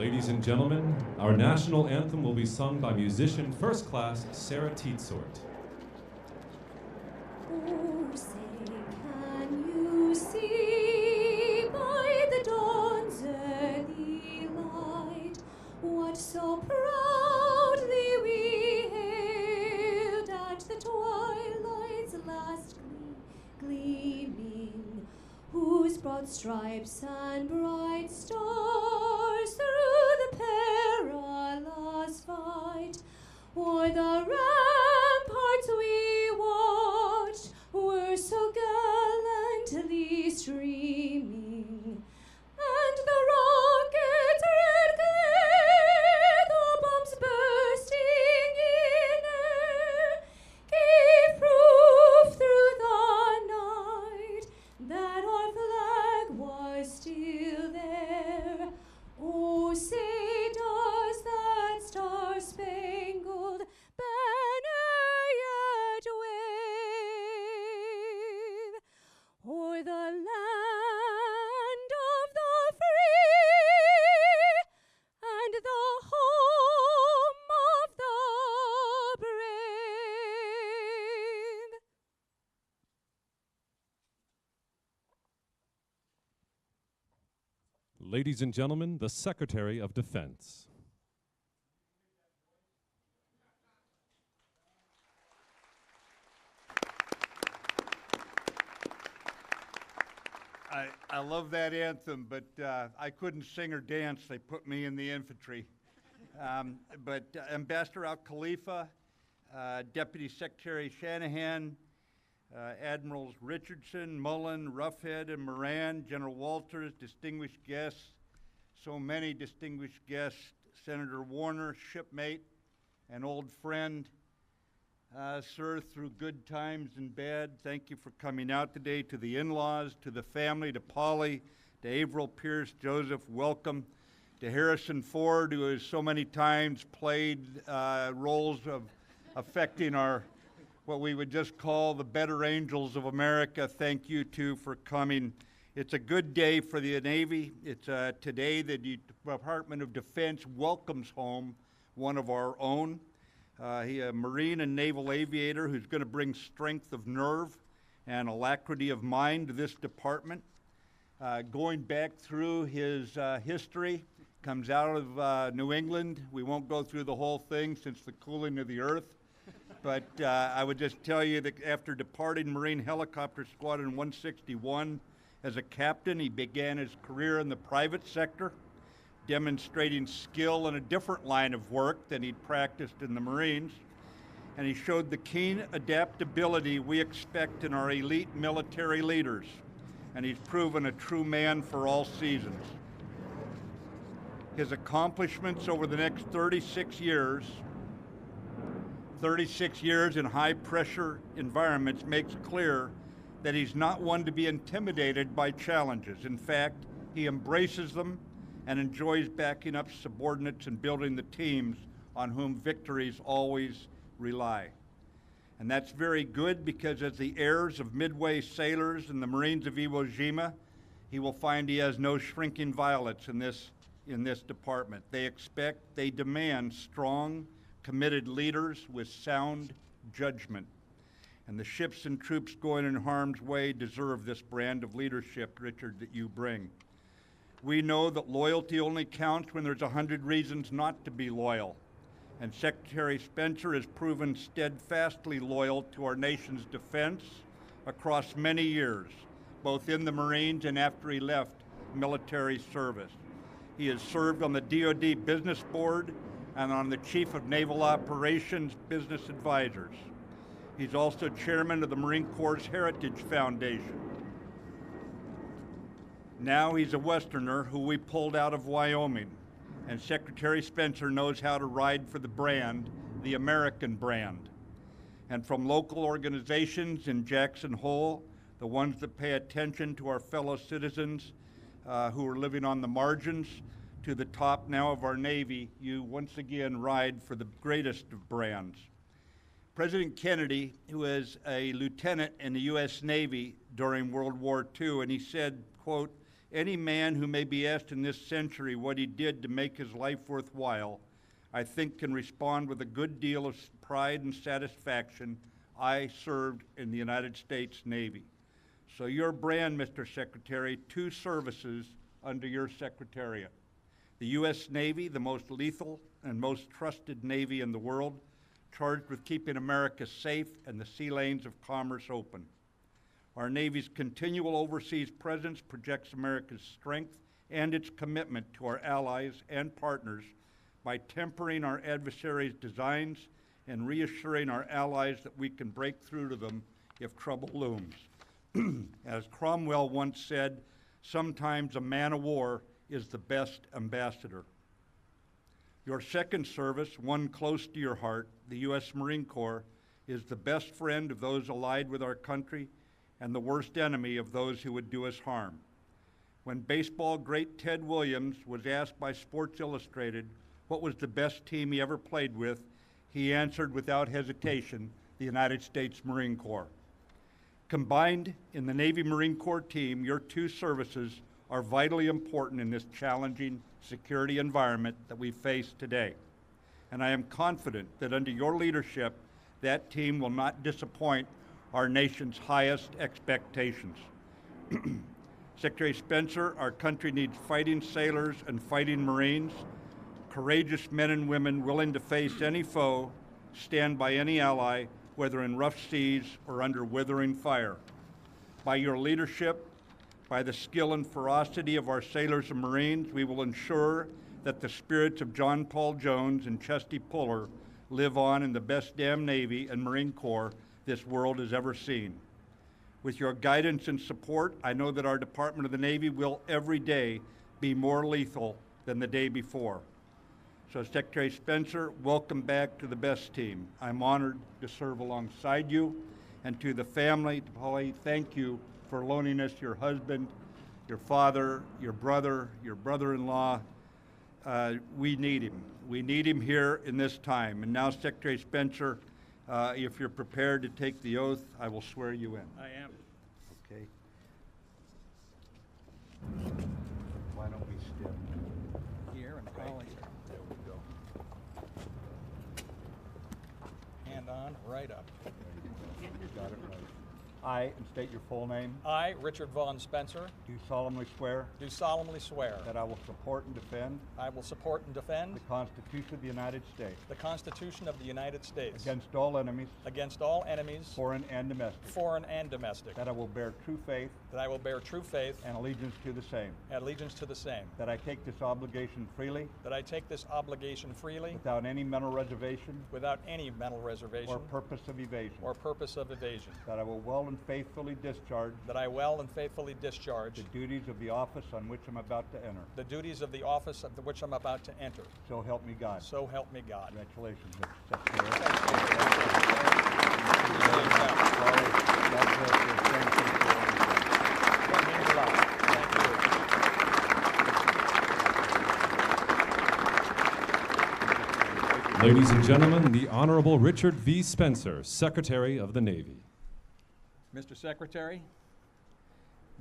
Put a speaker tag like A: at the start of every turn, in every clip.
A: Ladies and gentlemen, our national anthem will be sung by musician first class Sarah Teetsort.
B: Oh, say, can you see by the dawn's early light what so proudly we hailed at the twilight's last gleaming, whose broad stripes and bright stars through the perilous fight o'er the ramparts we watched were so gallantly streaming, and the rockets' red glare, the bombs bursting in air, gave proof through the night that our flag was still there. Oh, say does that star-spangled banner yet wave o'er the land of the free and the home of the brave?
A: Ladies and gentlemen, the Secretary of Defense.
C: I love that anthem, but I couldn't sing or dance. They put me in the infantry. But Ambassador Al-Khalifa, Deputy Secretary Shanahan, Admirals Richardson, Mullen, Roughead, and Moran, General Walters, distinguished guests, so many distinguished guests, Senator Warner, shipmate, and old friend. Sir, through good times and bad, thank you for coming out today. To the in-laws, to the family, to Polly, to Averill, Pierce, Joseph, welcome. To Harrison Ford, who has so many times played roles of affecting our, what we would just call the better angels of America. Thank you too for coming. It's a good day for the Navy. It's today that the Department of Defense welcomes home one of our own. He a Marine and Naval aviator who's going to bring strength of nerve and alacrity of mind to this department. Going back through his history, comes out of New England. We won't go through the whole thing since the cooling of the earth. But I would just tell you that after departing Marine Helicopter Squadron 161 as a captain, he began his career in the private sector, demonstrating skill in a different line of work than he'd practiced in the Marines. And he showed the keen adaptability we expect in our elite military leaders. And he's proven a true man for all seasons. His accomplishments over the next 36 years in high-pressure environments makes clear that he's not one to be intimidated by challenges. In fact, he embraces them and enjoys backing up subordinates and building the teams on whom victories always rely. And that's very good because as the heirs of Midway sailors and the Marines of Iwo Jima, he will find he has no shrinking violets in this department. They demand strong, committed leaders with sound judgment. And the ships and troops going in harm's way deserve this brand of leadership, Richard, that you bring. We know that loyalty only counts when there's 100 reasons not to be loyal. And Secretary Spencer has proven steadfastly loyal to our nation's defense across many years, both in the Marines and after he left military service. He has served on the DoD Business Board and on the Chief of Naval Operations Business Advisors. He's also chairman of the Marine Corps Heritage Foundation. Now he's a Westerner who we pulled out of Wyoming, and Secretary Spencer knows how to ride for the brand, the American brand. And from local organizations in Jackson Hole, the ones that pay attention to our fellow citizens who are living on the margins, to the top now of our Navy, you once again ride for the greatest of brands. President Kennedy, who was a lieutenant in the U.S. Navy during World War II, and he said, quote, any man who may be asked in this century what he did to make his life worthwhile, I think can respond with a good deal of pride and satisfaction. I served in the United States Navy. So your brand, Mr. Secretary, 2 services under your secretariat. The U.S. Navy, the most lethal and most trusted Navy in the world, charged with keeping America safe and the sea lanes of commerce open. Our Navy's continual overseas presence projects America's strength and its commitment to our allies and partners by tempering our adversaries' designs and reassuring our allies that we can break through to them if trouble looms. As Cromwell once said, sometimes a man of war is the best ambassador. Your second service, one close to your heart, the U.S. Marine Corps, is the best friend of those allied with our country and the worst enemy of those who would do us harm. When baseball great Ted Williams was asked by Sports Illustrated what was the best team he ever played with, he answered without hesitation, the United States Marine Corps. Combined in the Navy Marine Corps team, your 2 services are vitally important in this challenging security environment that we face today. And I am confident that under your leadership, that team will not disappoint our nation's highest expectations. Secretary Spencer, our country needs fighting sailors and fighting Marines, courageous men and women willing to face any foe, stand by any ally, whether in rough seas or under withering fire. By your leadership, by the skill and ferocity of our sailors and Marines, we will ensure that the spirits of John Paul Jones and Chesty Puller live on in the best damn Navy and Marine Corps this world has ever seen. With your guidance and support, I know that our Department of the Navy will every day be more lethal than the day before. So Secretary Spencer, welcome back to the best team. I'm honored to serve alongside you. And to the family, Polly, thank you for loaning us your husband, your father, your brother-in-law. We need him. We need him here in this time. And now, Secretary Spencer, if you're prepared to take the oath, I will swear you in.
D: I am.
C: Okay. Why don't we step
D: Here and Polly.
C: There we go.
D: Hand on, right up.
C: You got it right. I, and state your full name,
D: I, Richard Vaughn Spencer,
C: do solemnly swear
D: do solemnly swear
C: that I will support and defend
D: I will support and defend
C: the Constitution of the United States
D: the Constitution of the United States
C: against all enemies,
D: against all enemies,
C: foreign and domestic,
D: foreign and domestic,
C: that I will bear true faith
D: that I will bear true faith
C: and allegiance to the same,
D: and allegiance to the same,
C: that I take this obligation freely
D: that I take this obligation freely
C: without any mental reservation
D: without any mental reservation
C: or purpose of evasion,
D: evasion,
C: that I will well and faithfully discharge
D: that I well and faithfully discharge
C: the duties of the office on which I'm about to enter.
D: the duties of the office of which I'm about to enter.
C: So help me God.
D: So help me God.
C: Congratulations, Mr. Secretary.
A: Ladies and gentlemen, the Honorable Richard V. Spencer, Secretary of the Navy.
D: Mr. Secretary,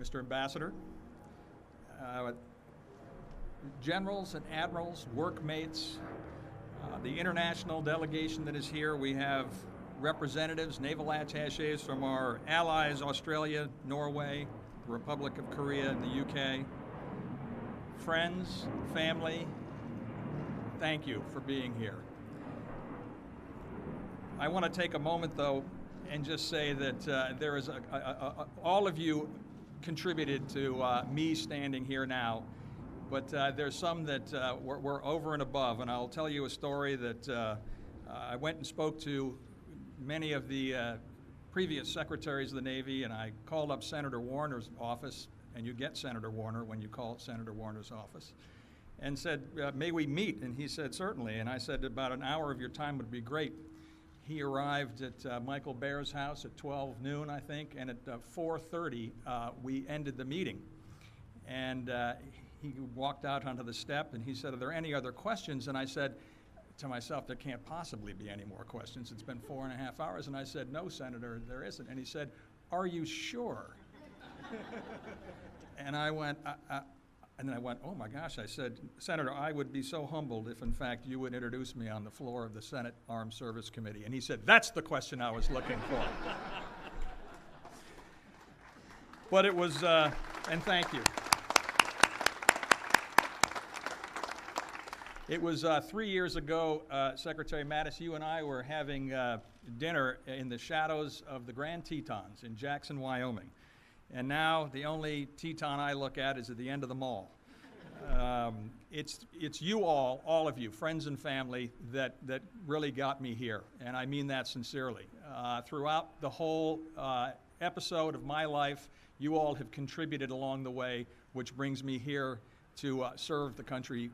D: Mr. Ambassador, generals and admirals, workmates, the international delegation that is here, we have representatives, naval attachés from our allies, Australia, Norway, the Republic of Korea, and the UK. Friends, family, thank you for being here. I want to take a moment, though, and just say that there is all of you contributed to me standing here now, but there's some that were over and above, and I'll tell you a story that I went and spoke to many of the previous secretaries of the Navy, and I called up Senator Warner's office, and you get Senator Warner when you call Senator Warner's office, and said, may we meet? And he said, certainly, and I said, about an hour of your time would be great. He arrived at Michael Baer's house at 12 noon, I think, and at 4:30 we ended the meeting. And he walked out onto the step and he said, are there any other questions? And I said to myself, there can't possibly be any more questions. It's been 4.5 hours. And I said, no, Senator, there isn't. And he said, are you sure? And I went, and then I went, oh my gosh, I said, Senator, I would be so humbled if in fact you would introduce me on the floor of the Senate Armed Service Committee. And he said, that's the question I was looking for. But it was, and thank you. It was 3 years ago, Secretary Mattis, you and I were having dinner in the shadows of the Grand Tetons in Jackson, Wyoming. And now the only Teton I look at is at the end of the mall. It's you all of you, friends and family, that really got me here, and I mean that sincerely. Throughout the whole episode of my life, you all have contributed along the way, which brings me here to serve the country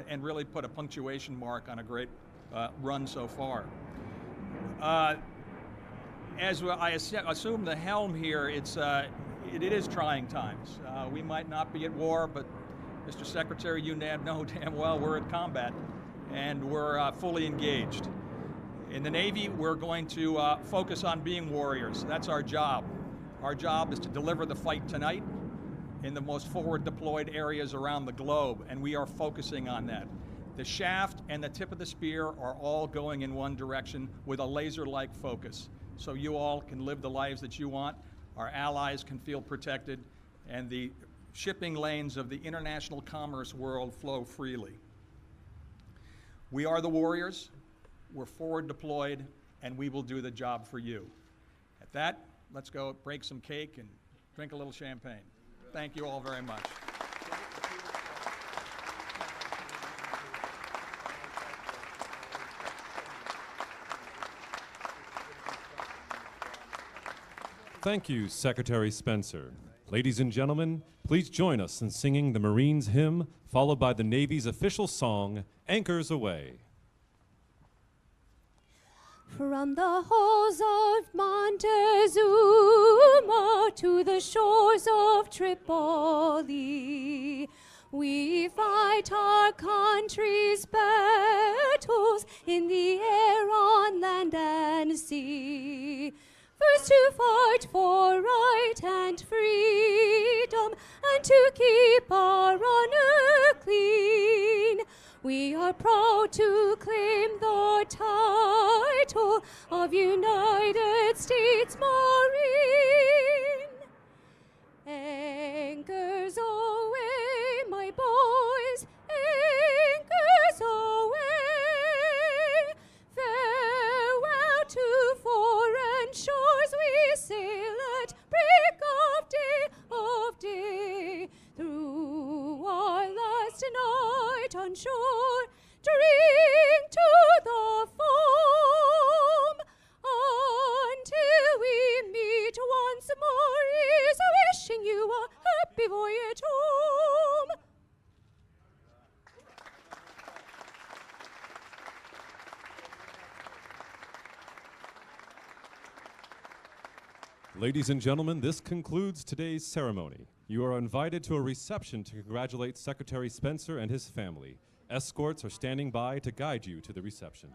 D: and really put a punctuation mark on a great run so far. As I assume the helm here, it is trying times. We might not be at war, but Mr. Secretary, you know damn well we're at combat, and we're fully engaged. In the Navy, we're going to focus on being warriors. That's our job. Our job is to deliver the fight tonight in the most forward deployed areas around the globe, and we are focusing on that. The shaft and the tip of the spear are all going in one direction with a laser-like focus. So you all can live the lives that you want, our allies can feel protected, and the shipping lanes of the international commerce world flow freely. We are the warriors, we're forward deployed, and we will do the job for you. At that, let's go break some cake and drink a little champagne. Thank you all very much.
A: Thank you, Secretary Spencer. Ladies and gentlemen, please join us in singing the Marines hymn, followed by the Navy's official song, Anchors Aweigh.
B: From the halls of Montezuma to the shores of Tripoli, we fight our country's battles in the air, on land and sea. First to fight for right and freedom, and to keep our honor clean. We are proud to claim the title of United States Marine. Anchors aweigh, my boys, anchors aweigh. Farewell to foreign shores, we sail at break of day. Through our last night on shore, drink to the foam, until we meet once more, is wishing you a happy voyage home.
A: Ladies and gentlemen, this concludes today's ceremony. You are invited to a reception to congratulate Secretary Spencer and his family. Escorts are standing by to guide you to the reception.